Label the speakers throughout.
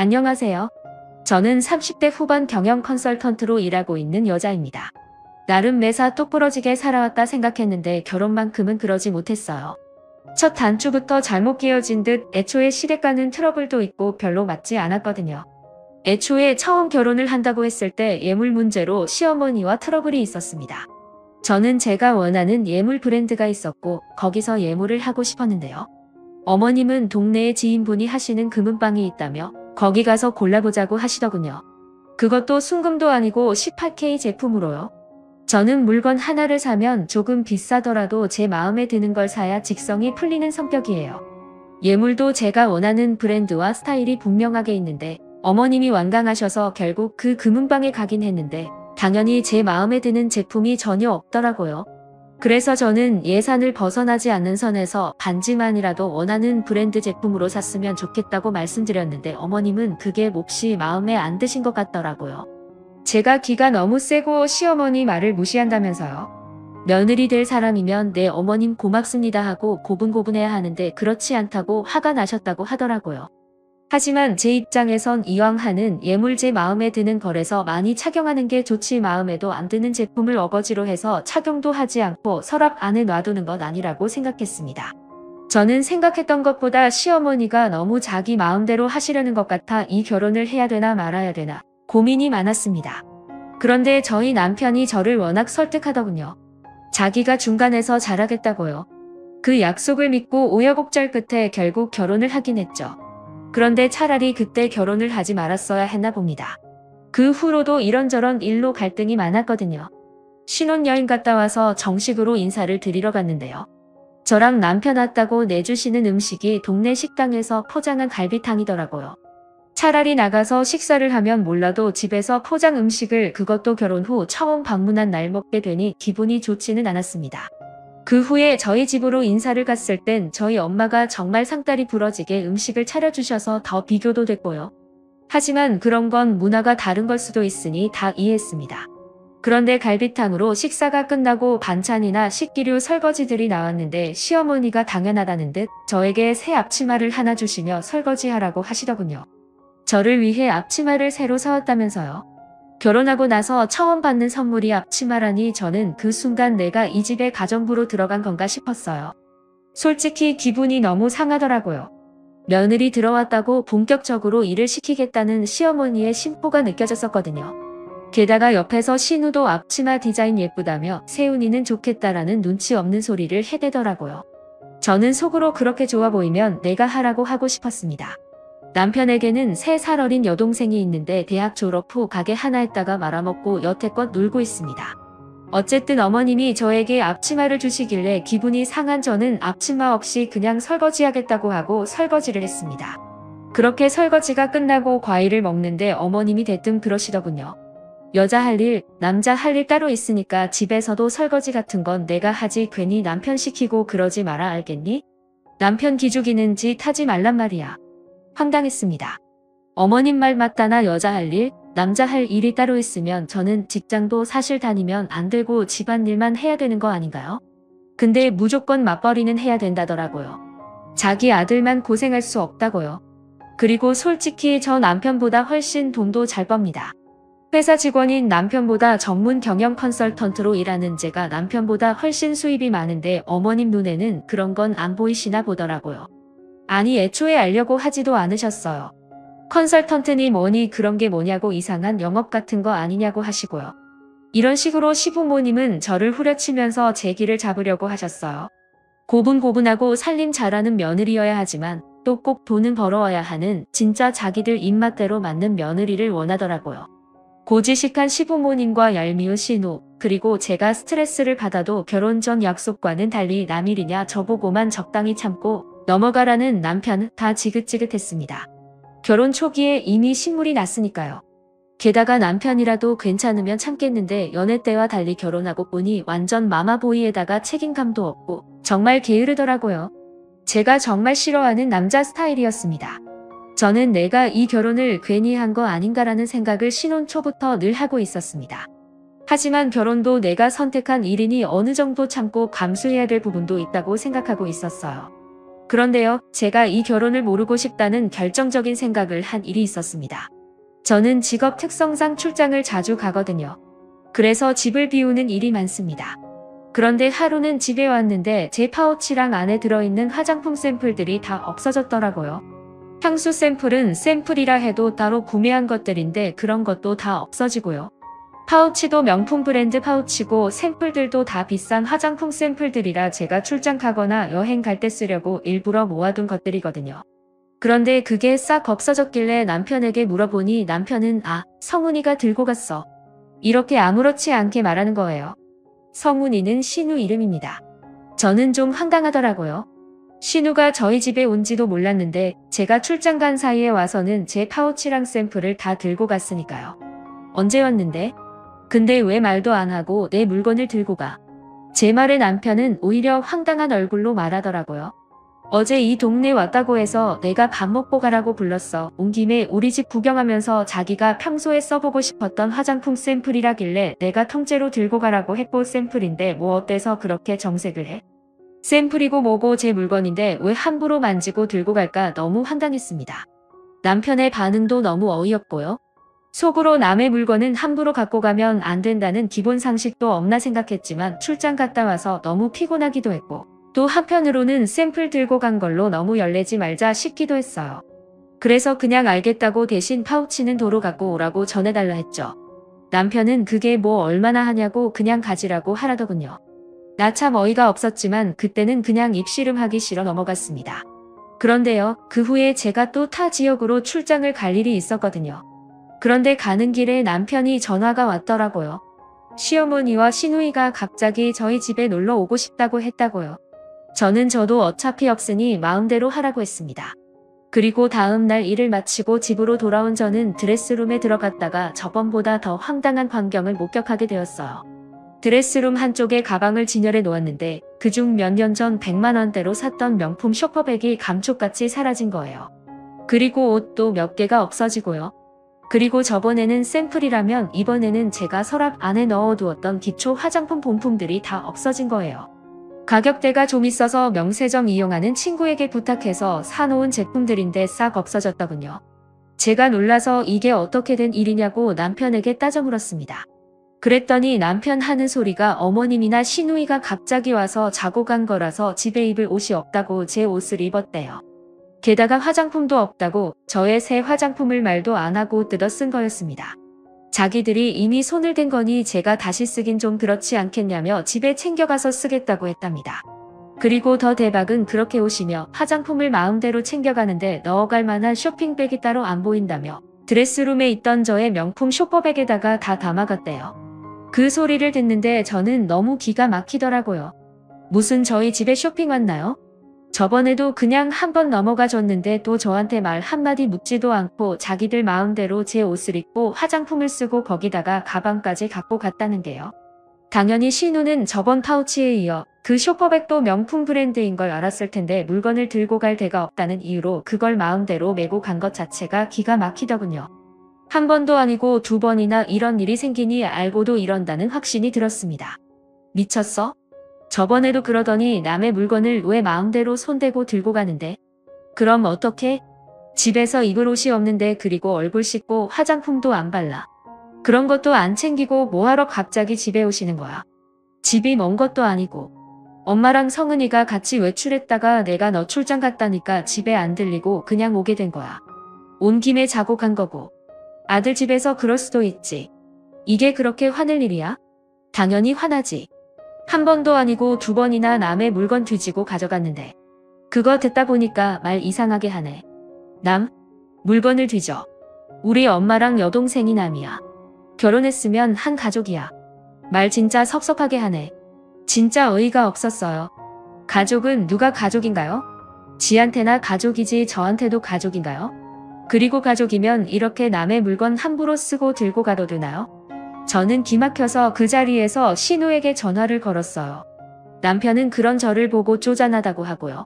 Speaker 1: 안녕하세요. 저는 30대 후반 경영 컨설턴트로 일하고 있는 여자입니다. 나름 매사 똑부러지게 살아왔다 생각했는데 결혼만큼은 그러지 못했어요. 첫 단추부터 잘못 끼워진 듯 애초에 시댁과는 트러블도 있고 별로 맞지 않았거든요. 애초에 처음 결혼을 한다고 했을 때 예물 문제로 시어머니와 트러블이 있었습니다. 저는 제가 원하는 예물 브랜드가 있었고 거기서 예물을 하고 싶었는데요. 어머님은 동네에 지인분이 하시는 금은방이 있다며 거기 가서 골라보자고 하시더군요. 그것도 순금도 아니고 18K 제품으로요. 저는 물건 하나를 사면 조금 비싸더라도 제 마음에 드는 걸 사야 직성이 풀리는 성격이에요. 예물도 제가 원하는 브랜드와 스타일이 분명하게 있는데 어머님이 완강하셔서 결국 그 금은방에 가긴 했는데 당연히 제 마음에 드는 제품이 전혀 없더라고요. 그래서 저는 예산을 벗어나지 않는 선에서 반지만이라도 원하는 브랜드 제품으로 샀으면 좋겠다고 말씀드렸는데 어머님은 그게 몹시 마음에 안 드신 것 같더라고요. 제가 기가 너무 세고 시어머니 말을 무시한다면서요. 며느리 될 사람이면 네 어머님 고맙습니다 하고 고분고분해야 하는데 그렇지 않다고 화가 나셨다고 하더라고요. 하지만 제 입장에선 이왕 하는 예물 제 마음에 드는 거래서 많이 착용하는 게 좋지 마음에도 안 드는 제품을 어거지로 해서 착용도 하지 않고 서랍 안에 놔두는 건 아니라고 생각했습니다. 저는 생각했던 것보다 시어머니가 너무 자기 마음대로 하시려는 것 같아 이 결혼을 해야 되나 말아야 되나 고민이 많았습니다. 그런데 저희 남편이 저를 워낙 설득하더군요. 자기가 중간에서 잘하겠다고요. 그 약속을 믿고 우여곡절 끝에 결국 결혼을 하긴 했죠. 그런데 차라리 그때 결혼을 하지 말았어야 했나 봅니다. 그 후로도 이런저런 일로 갈등이 많았거든요. 신혼여행 갔다 와서 정식으로 인사를 드리러 갔는데요. 저랑 남편 왔다고 내주시는 음식이 동네 식당에서 포장한 갈비탕이더라고요. 차라리 나가서 식사를 하면 몰라도 집에서 포장 음식을 그것도 결혼 후 처음 방문한 날 먹게 되니 기분이 좋지는 않았습니다. 그 후에 저희 집으로 인사를 갔을 땐 저희 엄마가 정말 상다리 부러지게 음식을 차려주셔서 더 비교도 됐고요. 하지만 그런 건 문화가 다른 걸 수도 있으니 다 이해했습니다. 그런데 갈비탕으로 식사가 끝나고 반찬이나 식기류 설거지들이 나왔는데 시어머니가 당연하다는 듯 저에게 새 앞치마를 하나 주시며 설거지하라고 하시더군요. 저를 위해 앞치마를 새로 사왔다면서요. 결혼하고 나서 처음 받는 선물이 앞치마라니 저는 그 순간 내가 이 집에 가정부로 들어간 건가 싶었어요. 솔직히 기분이 너무 상하더라고요. 며느리 들어왔다고 본격적으로 일을 시키겠다는 시어머니의 심보가 느껴졌었거든요. 게다가 옆에서 신우도 앞치마 디자인 예쁘다며 세훈이는 좋겠다라는 눈치 없는 소리를 해대더라고요. 저는 속으로 그렇게 좋아 보이면 내가 하라고 하고 싶었습니다. 남편에게는 3살 어린 여동생이 있는데 대학 졸업 후 가게 하나 했다가 말아먹고 여태껏 놀고 있습니다. 어쨌든 어머님이 저에게 앞치마를 주시길래 기분이 상한 저는 앞치마 없이 그냥 설거지하겠다고 하고 설거지를 했습니다. 그렇게 설거지가 끝나고 과일을 먹는데 어머님이 대뜸 그러시더군요. 여자 할 일, 남자 할 일 따로 있으니까 집에서도 설거지 같은 건 내가 하지 괜히 남편 시키고 그러지 마라 알겠니? 남편 기죽이는 짓 하지 말란 말이야. 황당했습니다. 어머님 말 맞다나 여자 할 일, 남자 할 일이 따로 있으면 저는 직장도 사실 다니면 안 되고 집안일만 해야 되는 거 아닌가요? 근데 무조건 맞벌이는 해야 된다더라고요. 자기 아들만 고생할 수 없다고요. 그리고 솔직히 저 남편보다 훨씬 돈도 잘 법니다. 회사 직원인 남편보다 전문 경영 컨설턴트로 일하는 제가 남편보다 훨씬 수입이 많은데 어머님 눈에는 그런 건 안 보이시나 보더라고요. 아니 애초에 알려고 하지도 않으셨어요. 컨설턴트니 뭐니 그런 게 뭐냐고 이상한 영업 같은 거 아니냐고 하시고요. 이런 식으로 시부모님은 저를 후려치면서 제 길을 잡으려고 하셨어요. 고분고분하고 살림 잘하는 며느리여야 하지만 또 꼭 돈은 벌어와야 하는 진짜 자기들 입맛대로 맞는 며느리를 원하더라고요. 고지식한 시부모님과 얄미운 신우, 그리고 제가 스트레스를 받아도 결혼 전 약속과는 달리 남일이냐 저보고만 적당히 참고 넘어가라는 남편 다 지긋지긋했습니다. 결혼 초기에 이미 신물이 났으니까요. 게다가 남편이라도 괜찮으면 참겠는데 연애 때와 달리 결혼하고 보니 완전 마마보이에다가 책임감도 없고 정말 게으르더라고요. 제가 정말 싫어하는 남자 스타일이었습니다. 저는 내가 이 결혼을 괜히 한 거 아닌가라는 생각을 신혼 초부터 늘 하고 있었습니다. 하지만 결혼도 내가 선택한 일이니 어느 정도 참고 감수해야 될 부분도 있다고 생각하고 있었어요. 그런데요, 제가 이 결혼을 모르고 싶다는 결정적인 생각을 한 일이 있었습니다. 저는 직업 특성상 출장을 자주 가거든요. 그래서 집을 비우는 일이 많습니다. 그런데 하루는 집에 왔는데 제 파우치랑 안에 들어있는 화장품 샘플들이 다 없어졌더라고요. 향수 샘플은 샘플이라 해도 따로 구매한 것들인데 그런 것도 다 없어지고요. 파우치도 명품 브랜드 파우치고 샘플들도 다 비싼 화장품 샘플들이라 제가 출장 가거나 여행 갈 때 쓰려고 일부러 모아둔 것들이거든요. 그런데 그게 싹 없어졌길래 남편에게 물어보니 남편은 성훈이가 들고 갔어. 이렇게 아무렇지 않게 말하는 거예요. 성훈이는 신우 이름입니다. 저는 좀 황당하더라고요. 신우가 저희 집에 온지도 몰랐는데 제가 출장 간 사이에 와서는 제 파우치랑 샘플을 다 들고 갔으니까요. 언제 왔는데? 근데 왜 말도 안 하고 내 물건을 들고 가? 제 말에 남편은 오히려 황당한 얼굴로 말하더라고요. 어제 이 동네 왔다고 해서 내가 밥 먹고 가라고 불렀어. 온 김에 우리 집 구경하면서 자기가 평소에 써보고 싶었던 화장품 샘플이라길래 내가 통째로 들고 가라고 했고 샘플인데 뭐 어때서 그렇게 정색을 해? 샘플이고 뭐고 제 물건인데 왜 함부로 만지고 들고 갈까 너무 황당했습니다. 남편의 반응도 너무 어이없고요. 속으로 남의 물건은 함부로 갖고 가면 안 된다는 기본 상식도 없나 생각했지만 출장 갔다 와서 너무 피곤하기도 했고 또 한편으로는 샘플 들고 간 걸로 너무 열내지 말자 싶기도 했어요. 그래서 그냥 알겠다고 대신 파우치는 도로 갖고 오라고 전해달라 했죠. 남편은 그게 뭐 얼마나 하냐고 그냥 가지라고 하라더군요. 나 참 어이가 없었지만 그때는 그냥 입씨름하기 싫어 넘어갔습니다. 그런데요, 그 후에 제가 또 타 지역으로 출장을 갈 일이 있었거든요. 그런데 가는 길에 남편이 전화가 왔더라고요. 시어머니와 시누이가 갑자기 저희 집에 놀러 오고 싶다고 했다고요. 저도 어차피 없으니 마음대로 하라고 했습니다. 그리고 다음 날 일을 마치고 집으로 돌아온 저는 드레스룸에 들어갔다가 저번보다 더 황당한 광경을 목격하게 되었어요. 드레스룸 한쪽에 가방을 진열해 놓았는데 그중 몇 년 전 100만 원대로 샀던 명품 쇼퍼백이 감쪽같이 사라진 거예요. 그리고 옷도 몇 개가 없어지고요. 그리고 저번에는 샘플이라면 이번에는 제가 서랍 안에 넣어두었던 기초 화장품 본품들이 다 없어진 거예요. 가격대가 좀 있어서 명세점 이용하는 친구에게 부탁해서 사놓은 제품들인데 싹 없어졌더군요. 제가 놀라서 이게 어떻게 된 일이냐고 남편에게 따져 물었습니다. 그랬더니 남편 하는 소리가 어머님이나 시누이가 갑자기 와서 자고 간 거라서 집에 입을 옷이 없다고 제 옷을 입었대요. 게다가 화장품도 없다고 저의 새 화장품을 말도 안 하고 뜯어 쓴 거였습니다. 자기들이 이미 손을 댄 거니 제가 다시 쓰긴 좀 그렇지 않겠냐며 집에 챙겨가서 쓰겠다고 했답니다. 그리고 더 대박은 그렇게 오시며 화장품을 마음대로 챙겨가는데 넣어갈 만한 쇼핑백이 따로 안 보인다며 드레스룸에 있던 저의 명품 쇼퍼백에다가 다 담아갔대요. 그 소리를 듣는데 저는 너무 기가 막히더라고요. 무슨 저희 집에 쇼핑 왔나요? 저번에도 그냥 한번 넘어가 줬는데 또 저한테 말 한마디 묻지도 않고 자기들 마음대로 제 옷을 입고 화장품을 쓰고 거기다가 가방까지 갖고 갔다는 게요. 당연히 신우는 저번 파우치에 이어 그 쇼퍼백도 명품 브랜드인 걸 알았을 텐데 물건을 들고 갈 데가 없다는 이유로 그걸 마음대로 메고 간 것 자체가 기가 막히더군요. 한 번도 아니고 두 번이나 이런 일이 생기니 알고도 이런다는 확신이 들었습니다. 미쳤어? 저번에도 그러더니 남의 물건을 왜 마음대로 손대고 들고 가는데? 그럼 어떡해? 집에서 입을 옷이 없는데 그리고 얼굴 씻고 화장품도 안 발라. 그런 것도 안 챙기고 뭐하러 갑자기 집에 오시는 거야? 집이 먼 것도 아니고. 엄마랑 성은이가 같이 외출했다가 내가 너 출장 갔다니까 집에 안 들리고 그냥 오게 된 거야. 온 김에 자고 간 거고. 아들 집에서 그럴 수도 있지. 이게 그렇게 화낼 일이야? 당연히 화나지. 한 번도 아니고 두 번이나 남의 물건 뒤지고 가져갔는데. 그거 듣다 보니까 말 이상하게 하네. 남? 물건을 뒤져. 우리 엄마랑 여동생이 남이야. 결혼했으면 한 가족이야. 말 진짜 섭섭하게 하네. 진짜 어이가 없었어요. 가족은 누가 가족인가요? 지한테나 가족이지 저한테도 가족인가요? 그리고 가족이면 이렇게 남의 물건 함부로 쓰고 들고 가도 되나요? 저는 기막혀서 그 자리에서 신우에게 전화를 걸었어요. 남편은 그런 저를 보고 쪼잔하다고 하고요.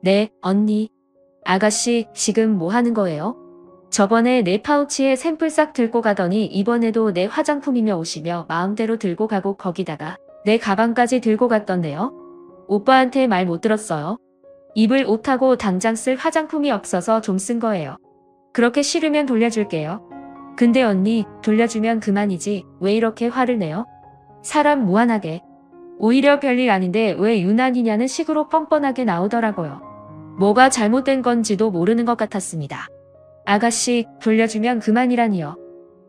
Speaker 1: 네, 언니. 아가씨, 지금 뭐 하는 거예요? 저번에 내 파우치에 샘플 싹 들고 가더니 이번에도 내 화장품이며 옷이며 마음대로 들고 가고 거기다가 내 가방까지 들고 갔던데요? 오빠한테 말 못 들었어요? 입을 옷하고 당장 쓸 화장품이 없어서 좀 쓴 거예요. 그렇게 싫으면 돌려줄게요. 근데 언니, 돌려주면 그만이지 왜 이렇게 화를 내요? 사람 무한하게. 오히려 별일 아닌데 왜 유난히냐는 식으로 뻔뻔하게 나오더라고요. 뭐가 잘못된 건지도 모르는 것 같았습니다. 아가씨, 돌려주면 그만이라니요.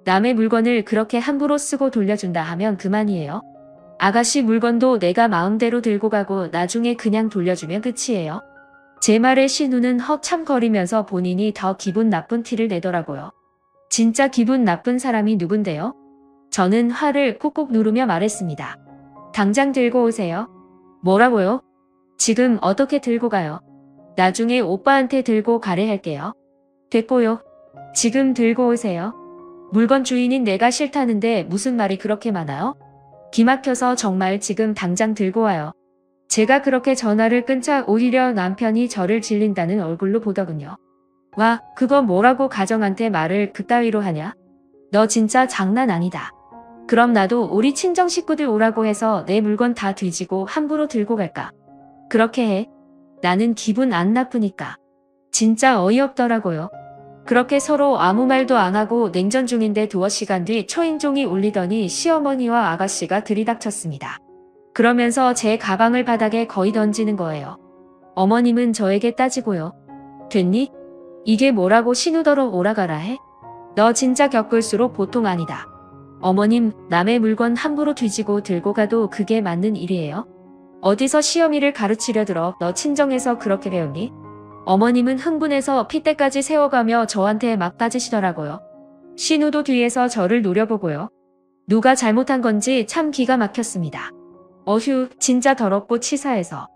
Speaker 1: 남의 물건을 그렇게 함부로 쓰고 돌려준다 하면 그만이에요. 아가씨 물건도 내가 마음대로 들고 가고 나중에 그냥 돌려주면 끝이에요. 제 말에 신우는 허참거리면서 본인이 더 기분 나쁜 티를 내더라고요. 진짜 기분 나쁜 사람이 누군데요? 저는 화를 꾹꾹 누르며 말했습니다. 당장 들고 오세요. 뭐라고요? 지금 어떻게 들고 가요? 나중에 오빠한테 들고 가래 할게요. 됐고요. 지금 들고 오세요. 물건 주인인 내가 싫다는데 무슨 말이 그렇게 많아요? 기막혀서 정말 지금 당장 들고 와요. 제가 그렇게 전화를 끊자 오히려 남편이 저를 질린다는 얼굴로 보더군요. 와, 그거 뭐라고 가정한테 말을 그따위로 하냐? 너 진짜 장난 아니다. 그럼 나도 우리 친정 식구들 오라고 해서 내 물건 다 뒤지고 함부로 들고 갈까? 그렇게 해. 나는 기분 안 나쁘니까. 진짜 어이없더라고요. 그렇게 서로 아무 말도 안 하고 냉전 중인데 두어 시간 뒤 초인종이 울리더니 시어머니와 아가씨가 들이닥쳤습니다. 그러면서 제 가방을 바닥에 거의 던지는 거예요. 어머님은 저에게 따지고요. 됐니? 이게 뭐라고 신우더러 오라가라 해? 너 진짜 겪을수록 보통 아니다. 어머님, 남의 물건 함부로 뒤지고 들고 가도 그게 맞는 일이에요? 어디서 시어미를 가르치려 들어 너 친정에서 그렇게 배웠니? 어머님은 흥분해서 핏대까지 세워가며 저한테 막 따지시더라고요. 신우도 뒤에서 저를 노려보고요. 누가 잘못한 건지 참 기가 막혔습니다. 어휴, 진짜 더럽고 치사해서.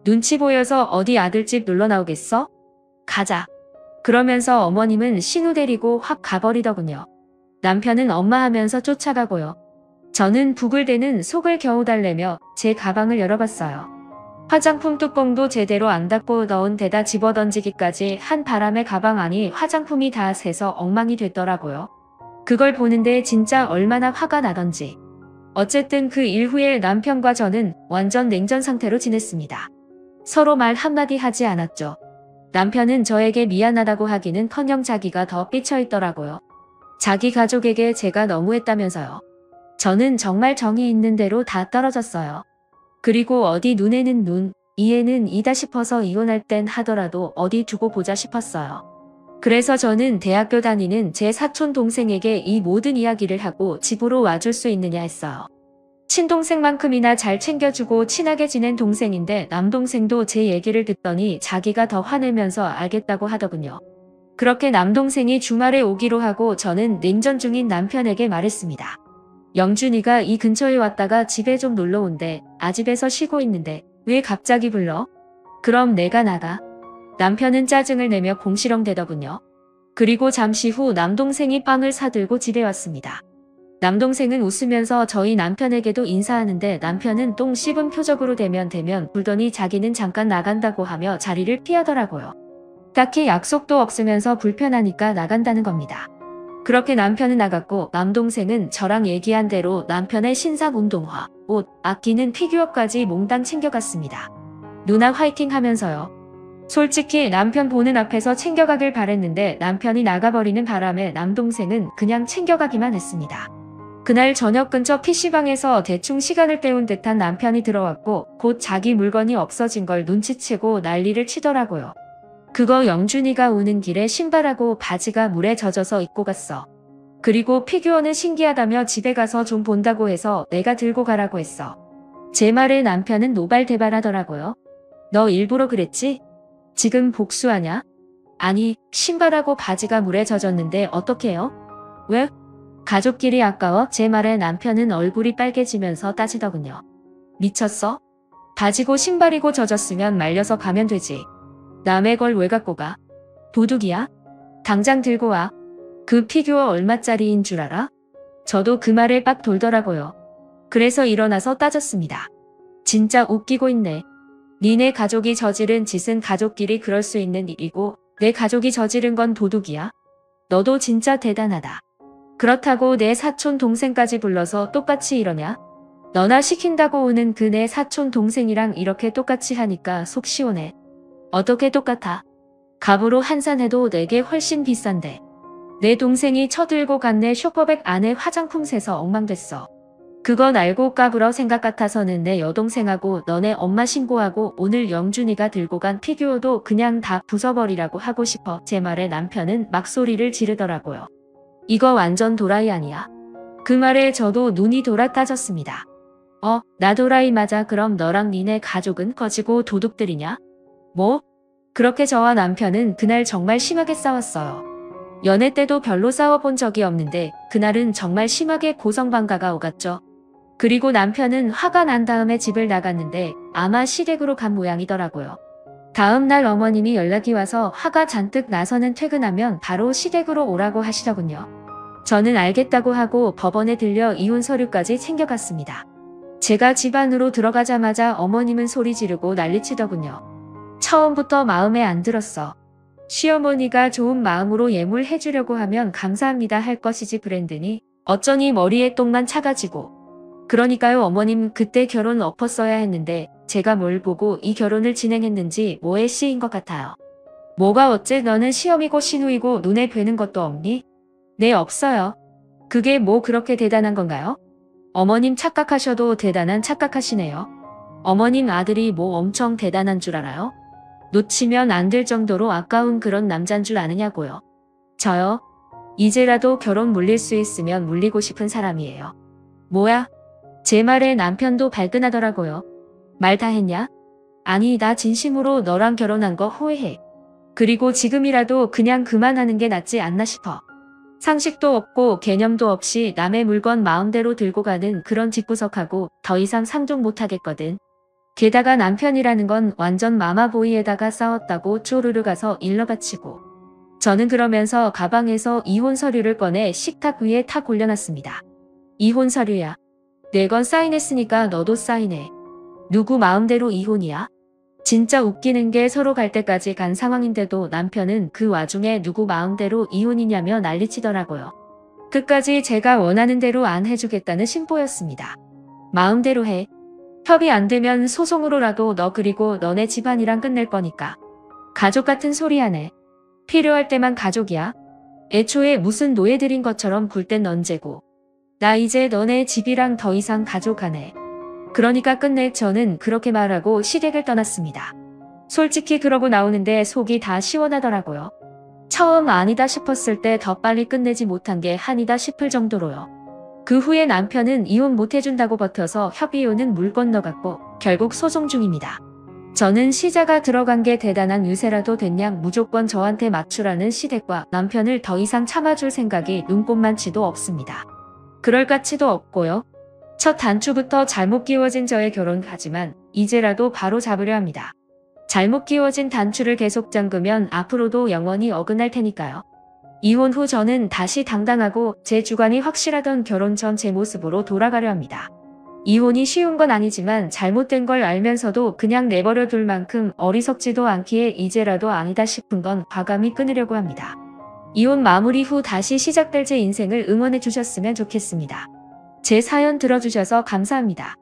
Speaker 1: 눈치 보여서 어디 아들집 놀러 나오겠어? 가자. 그러면서 어머님은 신우 데리고 확 가버리더군요. 남편은 엄마 하면서 쫓아가고요. 저는 부글대는 속을 겨우 달래며 제 가방을 열어봤어요. 화장품 뚜껑도 제대로 안 닫고 넣은 데다 집어던지기까지 한 바람에 가방 안이 화장품이 다 새서 엉망이 됐더라고요. 그걸 보는데 진짜 얼마나 화가 나던지. 어쨌든 그 이후에 남편과 저는 완전 냉전 상태로 지냈습니다. 서로 말 한마디 하지 않았죠. 남편은 저에게 미안하다고 하기는커녕 자기가 더 삐쳐있더라고요. 자기 가족에게 제가 너무했다면서요. 저는 정말 정이 있는 대로 다 떨어졌어요. 그리고 어디 눈에는 눈, 이에는 이다 싶어서 이혼할 땐 하더라도 어디 두고 보자 싶었어요. 그래서 저는 대학교 다니는 제 사촌 동생에게 이 모든 이야기를 하고 집으로 와줄 수 있느냐 했어요. 친동생만큼이나 잘 챙겨주고 친하게 지낸 동생인데 남동생도 제 얘기를 듣더니 자기가 더 화내면서 알겠다고 하더군요. 그렇게 남동생이 주말에 오기로 하고 저는 냉전 중인 남편에게 말했습니다. 영준이가 이 근처에 왔다가 집에 좀 놀러 온대. 아집에서 쉬고 있는데 왜 갑자기 불러? 그럼 내가 나가. 남편은 짜증을 내며 공시렁대더군요. 그리고 잠시 후 남동생이 빵을 사들고 집에 왔습니다. 남동생은 웃으면서 저희 남편에게도 인사하는데 남편은 똥 씹은 표적으로 대면 불더니 자기는 잠깐 나간다고 하며 자리를 피하더라고요. 딱히 약속도 없으면서 불편하니까 나간다는 겁니다. 그렇게 남편은 나갔고 남동생은 저랑 얘기한 대로 남편의 신상 운동화, 옷, 아끼는 피규어까지 몽땅 챙겨갔습니다. 누나 화이팅 하면서요. 솔직히 남편 보는 앞에서 챙겨가길 바랬는데 남편이 나가버리는 바람에 남동생은 그냥 챙겨가기만 했습니다. 그날 저녁 근처 PC방에서 대충 시간을 때운 듯한 남편이 들어왔고 곧 자기 물건이 없어진 걸 눈치채고 난리를 치더라고요. 그거 영준이가 오는 길에 신발하고 바지가 물에 젖어서 입고 갔어. 그리고 피규어는 신기하다며 집에 가서 좀 본다고 해서 내가 들고 가라고 했어. 제 말에 남편은 노발대발하더라고요. 너 일부러 그랬지? 지금 복수하냐? 아니, 신발하고 바지가 물에 젖었는데 어떡해요? 왜? 가족끼리 아까워? 제 말에 남편은 얼굴이 빨개지면서 따지더군요. 미쳤어? 바지고 신발이고 젖었으면 말려서 가면 되지. 남의 걸 왜 갖고 가? 도둑이야? 당장 들고 와. 그 피규어 얼마짜리인 줄 알아? 저도 그 말에 빡 돌더라고요. 그래서 일어나서 따졌습니다. 진짜 웃기고 있네. 니네 가족이 저지른 짓은 가족끼리 그럴 수 있는 일이고 내 가족이 저지른 건 도둑이야? 너도 진짜 대단하다. 그렇다고 내 사촌 동생까지 불러서 똑같이 이러냐? 너나 시킨다고 오는 그 내 사촌 동생이랑 이렇게 똑같이 하니까 속 시원해. 어떻게 똑같아? 값으로 환산해도 내게 훨씬 비싼데. 내 동생이 쳐들고 갔네. 쇼퍼백 안에 화장품 새서 엉망됐어. 그건 알고 까불어. 생각 같아서는 내 여동생하고 너네 엄마 신고하고 오늘 영준이가 들고 간 피규어도 그냥 다 부숴버리라고 하고 싶어. 제 말에 남편은 막 소리를 지르더라고요. 이거 완전 도라이 아니야? 그 말에 저도 눈이 돌아 따졌습니다. 나 도라이 맞아. 그럼 너랑 니네 가족은 꺼지고 도둑들이냐? 뭐? 그렇게 저와 남편은 그날 정말 심하게 싸웠어요. 연애 때도 별로 싸워본 적이 없는데 그날은 정말 심하게 고성방가가 오갔죠. 그리고 남편은 화가 난 다음에 집을 나갔는데 아마 시댁으로 간 모양이더라고요. 다음 날 어머님이 연락이 와서 화가 잔뜩 나서는 퇴근하면 바로 시댁으로 오라고 하시더군요. 저는 알겠다고 하고 법원에 들려 이혼 서류까지 챙겨갔습니다. 제가 집 안으로 들어가자마자 어머님은 소리 지르고 난리치더군요. 처음부터 마음에 안 들었어. 시어머니가 좋은 마음으로 예물해주려고 하면 감사합니다 할 것이지 그랬더니 어쩌니 머리에 똥만 차가지고. 그러니까요 어머님 그때 결혼 엎었어야 했는데 제가 뭘 보고 이 결혼을 진행했는지 뭐에 씌인 것 같아요. 뭐가 어째 너는 시어미고 시누이고 눈에 뵈는 것도 없니? 네 없어요. 그게 뭐 그렇게 대단한 건가요? 어머님 착각하셔도 대단한 착각하시네요. 어머님 아들이 뭐 엄청 대단한 줄 알아요? 놓치면 안 될 정도로 아까운 그런 남잔 줄 아느냐고요. 저요? 이제라도 결혼 물릴 수 있으면 물리고 싶은 사람이에요. 뭐야? 제 말에 남편도 발끈하더라고요. 말 다 했냐? 아니 나 진심으로 너랑 결혼한 거 후회해. 그리고 지금이라도 그냥 그만하는 게 낫지 않나 싶어. 상식도 없고 개념도 없이 남의 물건 마음대로 들고 가는 그런 집구석하고 더 이상 상종 못하겠거든. 게다가 남편이라는 건 완전 마마보이에다가 싸웠다고 쪼르르 가서 일러 바치고. 저는 그러면서 가방에서 이혼 서류를 꺼내 식탁 위에 탁 올려놨습니다. 이혼 서류야. 내 건 사인했으니까 너도 사인해. 누구 마음대로 이혼이야? 진짜 웃기는 게 서로 갈 때까지 간 상황인데도 남편은 그 와중에 누구 마음대로 이혼이냐며 난리치더라고요. 끝까지 제가 원하는 대로 안 해주겠다는 심보였습니다. 마음대로 해. 협의 안 되면 소송으로라도 너 그리고 너네 집안이랑 끝낼 거니까. 가족 같은 소리 하네. 필요할 때만 가족이야. 애초에 무슨 노예들인 것처럼 굴 땐 넌 죄고. 나 이제 너네 집이랑 더 이상 가족 안 해. 그러니까 끝내. 저는 그렇게 말하고 시댁을 떠났습니다. 솔직히 그러고 나오는데 속이 다 시원하더라고요. 처음 아니다 싶었을 때 더 빨리 끝내지 못한 게 한이다 싶을 정도로요. 그 후에 남편은 이혼 못해준다고 버텨서 협의혼은 물 건너갔고 결국 소송 중입니다. 저는 시자가 들어간 게 대단한 유세라도 됐냥 무조건 저한테 맞추라는 시댁과 남편을 더 이상 참아줄 생각이 눈꼽만치도 없습니다. 그럴 가치도 없고요. 첫 단추부터 잘못 끼워진 저의 결혼 하지만 이제라도 바로 잡으려 합니다. 잘못 끼워진 단추를 계속 잠그면 앞으로도 영원히 어긋날 테니까요. 이혼 후 저는 다시 당당하고 제 주관이 확실하던 결혼 전 제 모습으로 돌아가려 합니다. 이혼이 쉬운 건 아니지만 잘못된 걸 알면서도 그냥 내버려 둘 만큼 어리석지도 않기에 이제라도 아니다 싶은 건 과감히 끊으려고 합니다. 이혼 마무리 후 다시 시작될 제 인생을 응원해 주셨으면 좋겠습니다. 제 사연 들어주셔서 감사합니다.